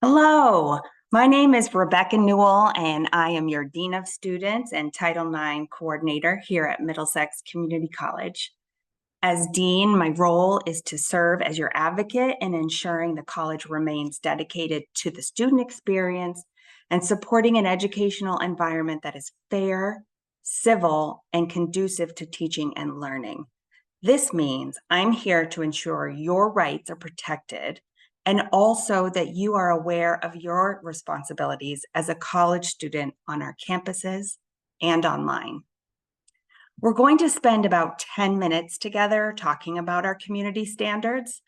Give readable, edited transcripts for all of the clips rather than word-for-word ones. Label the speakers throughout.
Speaker 1: Hello, my name is Rebecca Newell, and I am your Dean of Students and Title IX Coordinator here at Middlesex Community College. As Dean, my role is to serve as your advocate in ensuring the college remains dedicated to the student experience and supporting an educational environment that is fair, civil, and conducive to teaching and learning. This means I'm here to ensure your rights are protected and also that you are aware of your responsibilities as a college student on our campuses and online. We're going to spend about 10 minutes together talking about our community standards,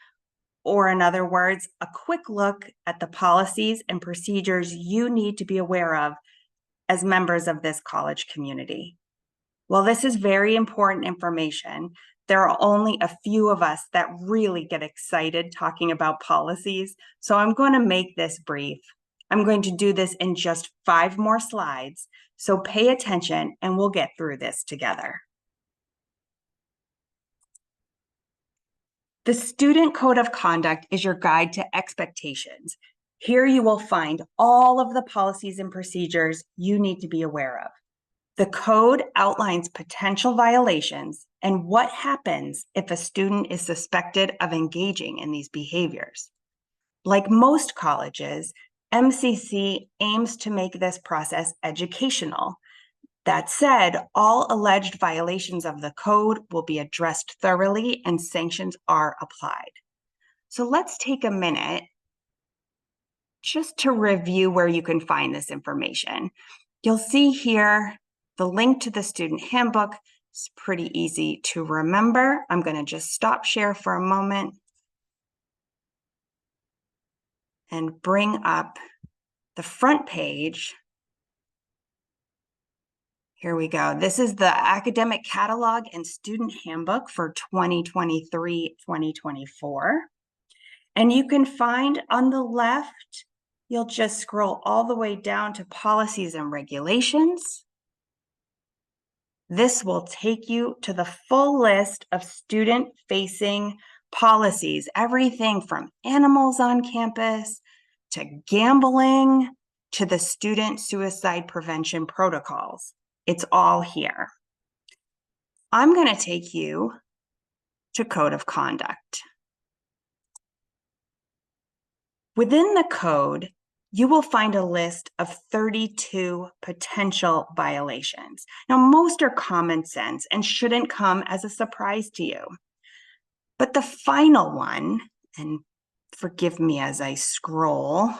Speaker 1: or in other words, a quick look at the policies and procedures you need to be aware of as members of this college community. While this is very important information, there are only a few of us that really get excited talking about policies, so I'm going to make this brief. I'm going to do this in just 5 more slides, so pay attention and we'll get through this together. The Student Code of Conduct is your guide to expectations. Here you will find all of the policies and procedures you need to be aware of. The code outlines potential violations and what happens if a student is suspected of engaging in these behaviors. Like most colleges, MCC aims to make this process educational. That said, all alleged violations of the code will be addressed thoroughly and sanctions are applied. So let's take a minute just to review where you can find this information. You'll see here the link to the student handbook. Is pretty easy to remember. I'm going to just stop share for a moment and bring up the front page. Here we go. This is the academic catalog and student handbook for 2023-2024. And you can find on the left, you'll just scroll all the way down to policies and regulations. This will take you to the full list of student-facing policies, everything from animals on campus to gambling to the student suicide prevention protocols. It's all here. I'm going to take you to Code of Conduct. Within the code, you will find a list of 32 potential violations. Now, most are common sense and shouldn't come as a surprise to you. But the final one, and forgive me as I scroll,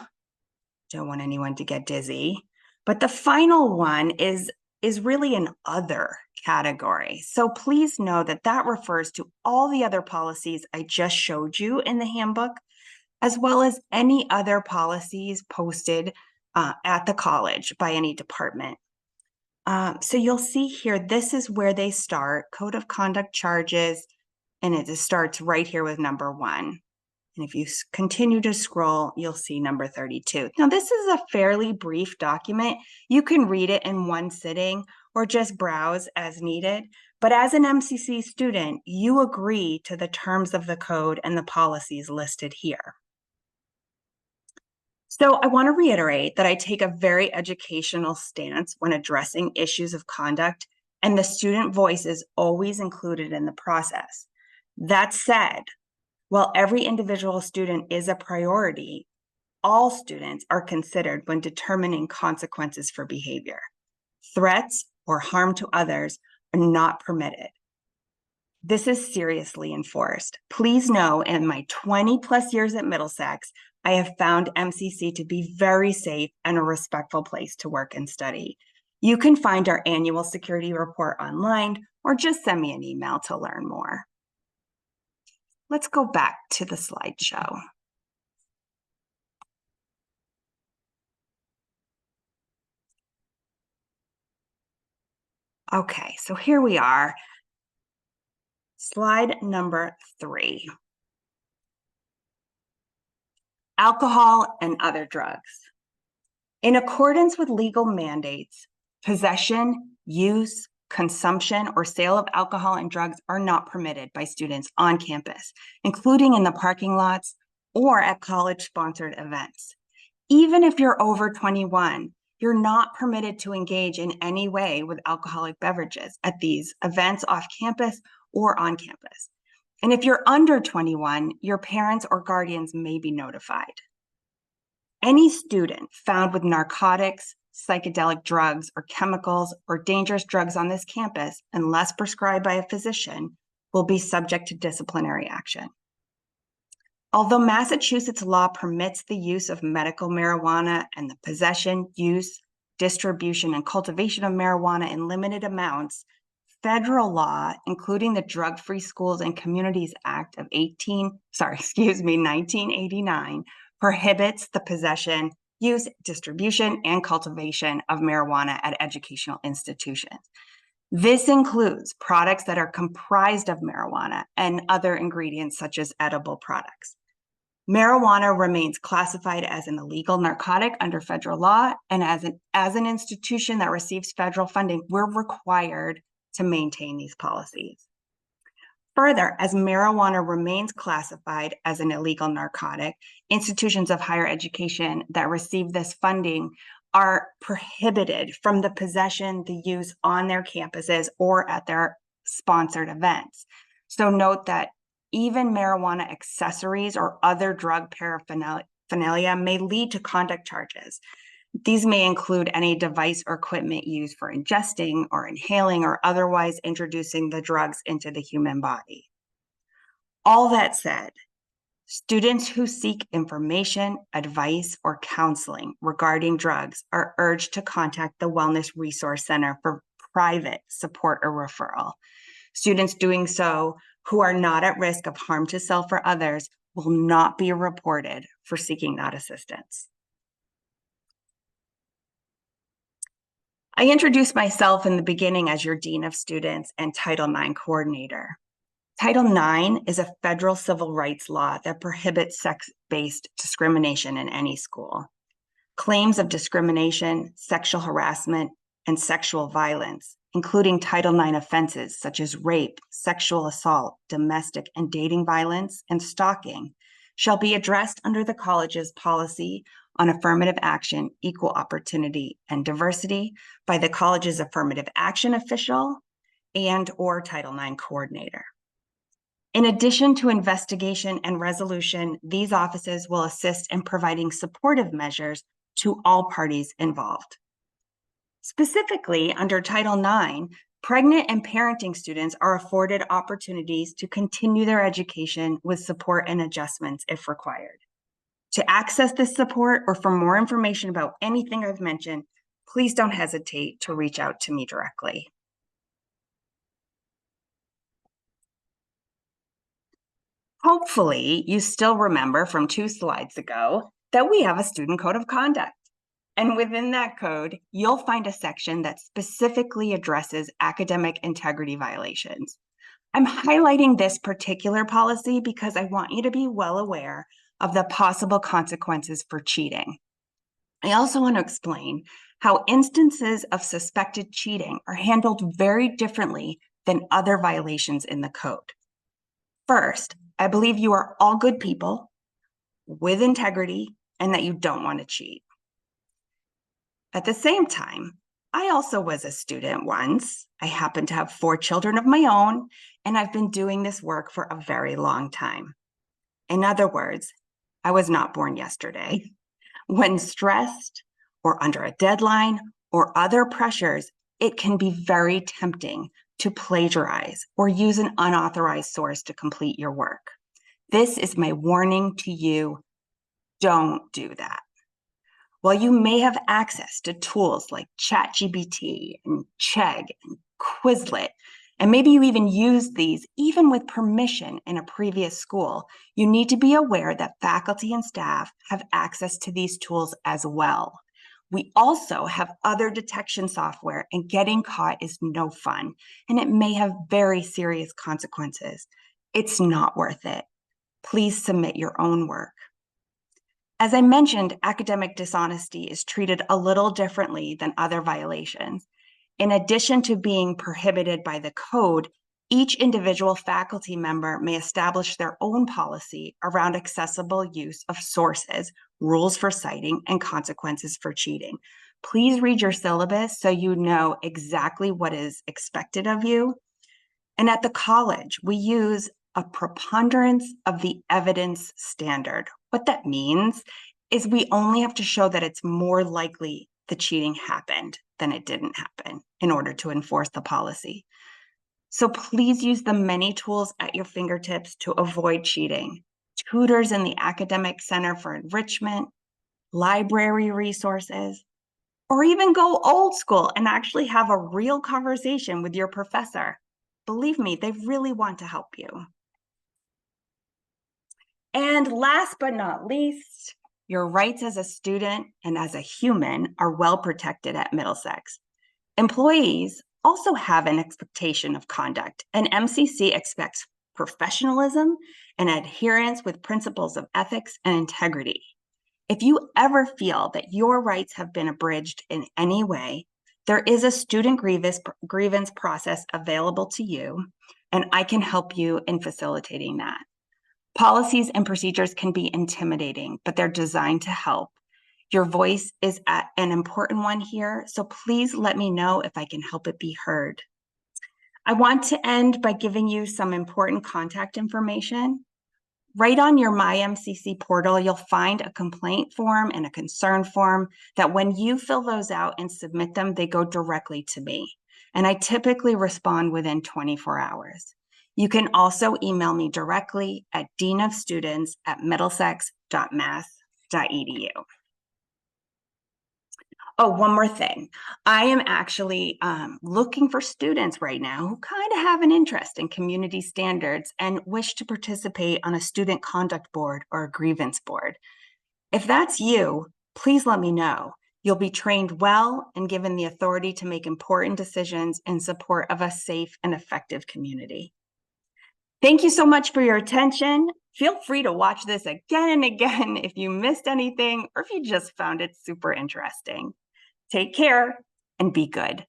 Speaker 1: don't want anyone to get dizzy, but the final one is really an other category. So please know that that refers to all the other policies I just showed you in the handbook, as well as any other policies posted at the college by any department. So you'll see here, this is where they start, Code of Conduct charges, and it starts right here with number 1. And if you continue to scroll, you'll see number 32. Now, this is a fairly brief document. You can read it in one sitting or just browse as needed. But as an MCC student, you agree to the terms of the code and the policies listed here. So I want to reiterate that I take a very educational stance when addressing issues of conduct, and the student voice is always included in the process. That said, while every individual student is a priority, all students are considered when determining consequences for behavior. Threats or harm to others are not permitted. This is seriously enforced. Please know, in my 20+ years at Middlesex, I have found MCC to be very safe and a respectful place to work and study. You can find our annual security report online or just send me an email to learn more. Let's go back to the slideshow. Okay, so here we are. Slide number 3. Alcohol and other drugs. In accordance with legal mandates, possession, use, consumption, or sale of alcohol and drugs are not permitted by students on campus, including in the parking lots or at college-sponsored events. Even if you're over 21, you're not permitted to engage in any way with alcoholic beverages at these events off campus or on campus. And if you're under 21, your parents or guardians may be notified. Any student found with narcotics, psychedelic drugs, or chemicals or dangerous drugs on this campus, unless prescribed by a physician, will be subject to disciplinary action. Although Massachusetts law permits the use of medical marijuana and the possession, use, distribution, and cultivation of marijuana in limited amounts, federal law, including the Drug-Free Schools and Communities Act of 1989, prohibits the possession, use, distribution, and cultivation of marijuana at educational institutions. This includes products that are comprised of marijuana and other ingredients such as edible products. Marijuana remains classified as an illegal narcotic under federal law, and as an institution that receives federal funding, we're required to maintain these policies. Further, as marijuana remains classified as an illegal narcotic, institutions of higher education that receive this funding are prohibited from the possession, the use on their campuses or at their sponsored events. So note that even marijuana accessories or other drug paraphernalia may lead to conduct charges. These may include any device or equipment used for ingesting or inhaling or otherwise introducing the drugs into the human body. All that said, students who seek information, advice, or counseling regarding drugs are urged to contact the Wellness Resource Center for private support or referral. Students doing so who are not at risk of harm to self or others will not be reported for seeking that assistance. I introduced myself in the beginning as your Dean of Students and Title IX coordinator. Title IX is a federal civil rights law that prohibits sex-based discrimination in any school. Claims of discrimination, sexual harassment, and sexual violence, including Title IX offenses such as rape, sexual assault, domestic and dating violence, and stalking, shall be addressed under the college's policy on affirmative action, equal opportunity, and diversity by the college's affirmative action official and/or Title IX coordinator. In addition to investigation and resolution, these offices will assist in providing supportive measures to all parties involved. Specifically, under Title IX, pregnant and parenting students are afforded opportunities to continue their education with support and adjustments if required. To access this support or for more information about anything I've mentioned, please don't hesitate to reach out to me directly. Hopefully, you still remember from 2 slides ago that we have a student code of conduct. And within that code, you'll find a section that specifically addresses academic integrity violations. I'm highlighting this particular policy because I want you to be well aware of the possible consequences for cheating. I also want to explain how instances of suspected cheating are handled very differently than other violations in the code. First, I believe you are all good people with integrity and that you don't want to cheat. At the same time, I also was a student once. I happen to have 4 children of my own, and I've been doing this work for a very long time. In other words, I was not born yesterday. When stressed or under a deadline or other pressures, it can be very tempting to plagiarize or use an unauthorized source to complete your work. This is my warning to you. Don't do that. While you may have access to tools like ChatGPT and Chegg and Quizlet, and maybe you even use these even with permission in a previous school, you need to be aware that faculty and staff have access to these tools as well. We also have other detection software, and getting caught is no fun, and it may have very serious consequences. It's not worth it. Please submit your own work. As I mentioned, academic dishonesty is treated a little differently than other violations. In addition to being prohibited by the code, Each individual faculty member may establish their own policy around accessible use of sources, rules for citing, and consequences for cheating. Please read your syllabus so you know exactly what is expected of you. And at the college, we use a preponderance of the evidence standard. What that means is we only have to show that it's more likely the cheating happened than it didn't happen in order to enforce the policy. So please use the many tools at your fingertips to avoid cheating. Tutors in the Academic Center for Enrichment, library resources, or even go old school and actually have a real conversation with your professor. Believe me, they really want to help you. And last but not least, your rights as a student and as a human are well protected at Middlesex. Employees also have an expectation of conduct, and MCC expects professionalism and adherence with principles of ethics and integrity. If you ever feel that your rights have been abridged in any way, there is a student grievance process available to you, and I can help you in facilitating that. Policies and procedures can be intimidating, but they're designed to help. Your voice is an important one here, so please let me know if I can help it be heard. I want to end by giving you some important contact information. Right on your MyMCC portal, you'll find a complaint form and a concern form that when you fill those out and submit them, they go directly to me. And I typically respond within 24 hours. You can also email me directly at deanofstudents@middlesex.mass.edu. Oh, one more thing. I am actually looking for students right now who kind of have an interest in community standards and wish to participate on a student conduct board or a grievance board. If that's you, please let me know. You'll be trained well and given the authority to make important decisions in support of a safe and effective community. Thank you so much for your attention. Feel free to watch this again and again if you missed anything or if you just found it super interesting. Take care and be good.